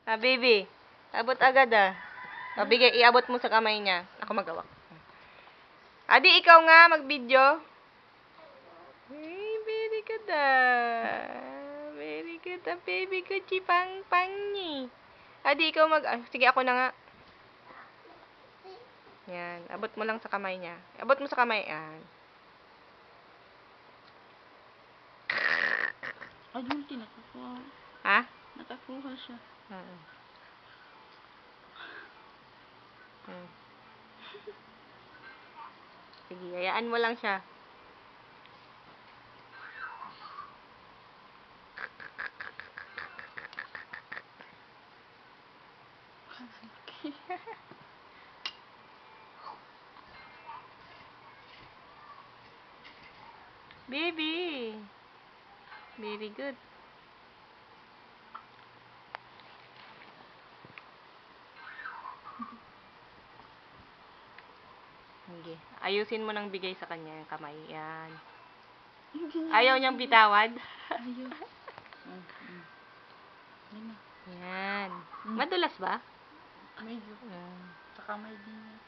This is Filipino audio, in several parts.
Ah, baby. Abot agad ah. Pabigay, iabot mo sa kamay niya. Ako magawa. Adi, ikaw nga mag-video. Hey, very good ah. Very good ah, baby. Good si pang ni. Adi, ikaw sige, ako na nga. Yan. Abot mo lang sa kamay niya. Abot mo sa kamay. Yan. Ay, Julti, nakakuha. Ha? Nakakuha siya. Sige, hayaan mo lang siya. Baby. Very good. Sige. Ayusin mo nang bigay sa kanya yung kamay. Yan. Ayaw niyang bitawan. Ayaw. Yan. Madulas ba? Medyo. Sa kamay din niya.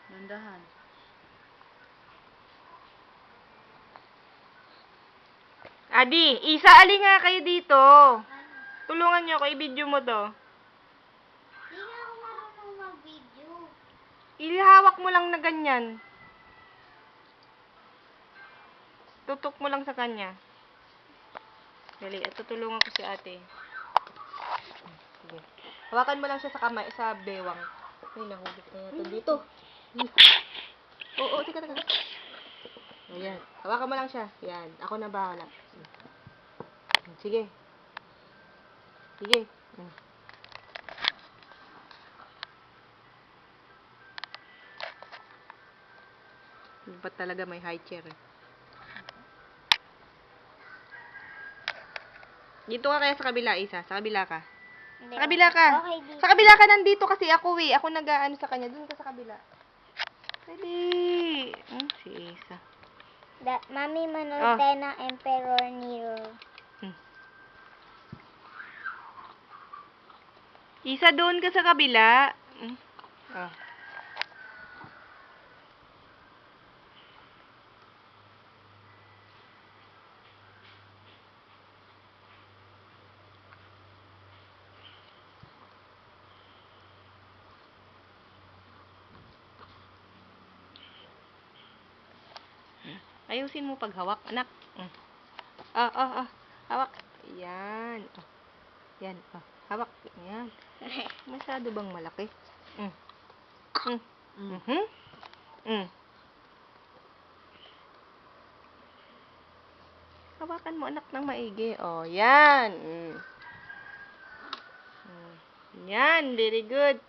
Dandahan. Adi, Isa, ali nga kayo dito. Tulungan niyo ako, i-video mo to. Hindi nga ako marunong mag-video. Ilihawak mo lang na ganyan. Tutok mo lang sa kanya. Dali, at tutulungan ko si ate. Sige. Hawakan mo lang siya sa kamay, sa bewang. Ay, nahulog na yata dito. Oo, tika. Ayan. Hawakan mo lang siya. Yan. Ako na bahala. Sige. Sige. Ba't talaga may high chair eh. Dito ka kaya sa kabila, Isa. Sa kabila ka. Hindi, Sa kabila ka. Okay, dito. Sa kabila ka, nandito kasi ako eh. Ako nag-aano sa kanya. Doon ka sa kabila. Dali. Si Isa. Mami, manood tayo ng Emperor Nero. Isa, doon ka sa kabila. Oh. Ayusin mo paghawak, anak. Hawak. Yan. Yan. Hawak. Yan. Masyado bang malaki? Hawakan mo, anak, ng maigi. Oh, yan. Yan, very good.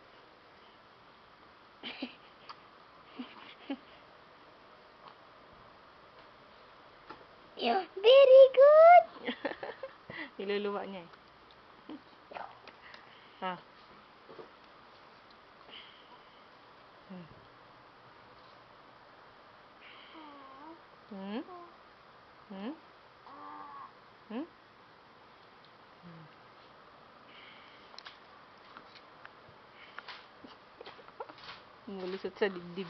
Very good! Niluluwa niya eh. Mulusot sa dibdib.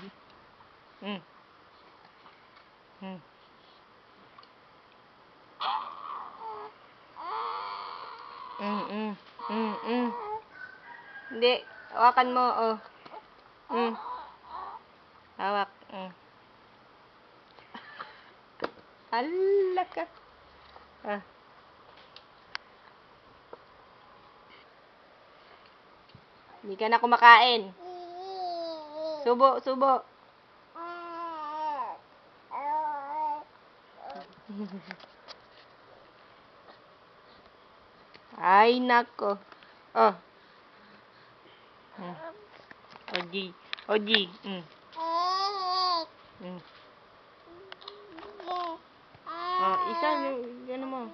Hindi, hawakan mo, oh. Hawak. Hala ka. Hindi ka na kumakain. Subo. Ay, nako. Oh. Oji. Oh, Isa, ano mo?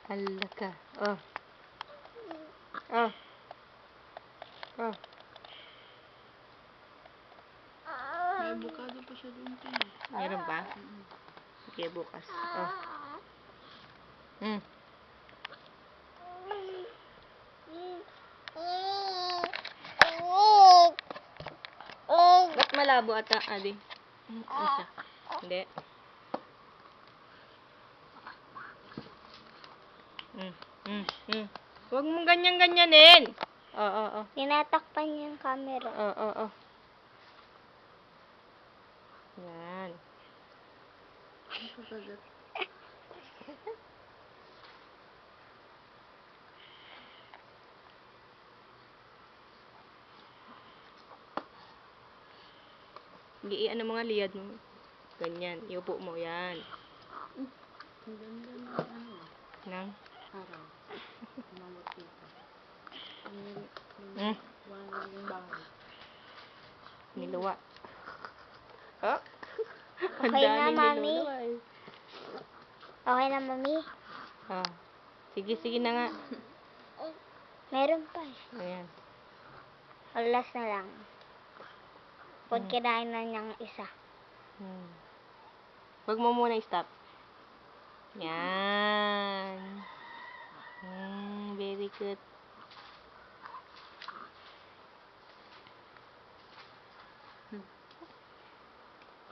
Ala ka. Oh. Oh. Oh. May avocado pa siya doon pa. Meron ba? Sige, bukas. Oh. Mm. Ba't malabo ata, Adi? Ano siya? Hindi. Huwag mong ganyan-ganyanin. Oo. Tinatakpan niya yung camera. Oo. Yan. Ang kakagat. Sige, ano mga liyad mo? Ganyan. Iupo mo. Yan. Ang ganda ng ano. Nang. Araw. Umawat dito. Mm. Wala yung bahay. Niluwa. Oh. Ang Okay na, daming Mami. niluluwa eh. Okay na, Mami? Oh. Sige na nga. Meron pa. Ayan. Last na lang. Pag kinain na niyang isa. Huwag mo muna i-stop. Yan. Very good.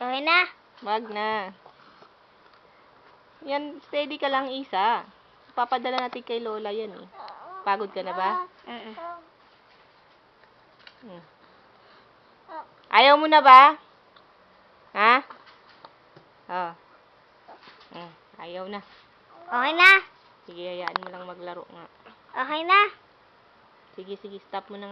Okay na? Wag na. Yan, steady ka lang, Isa. Papadala natin kay Lola yan eh. Pagod ka na ba? Ayaw mo na ba? Ha? Oh. Ayaw na. Okay na? Sige, hayaan mo lang maglaro nga. Okay na? Sige, stop mo na nga.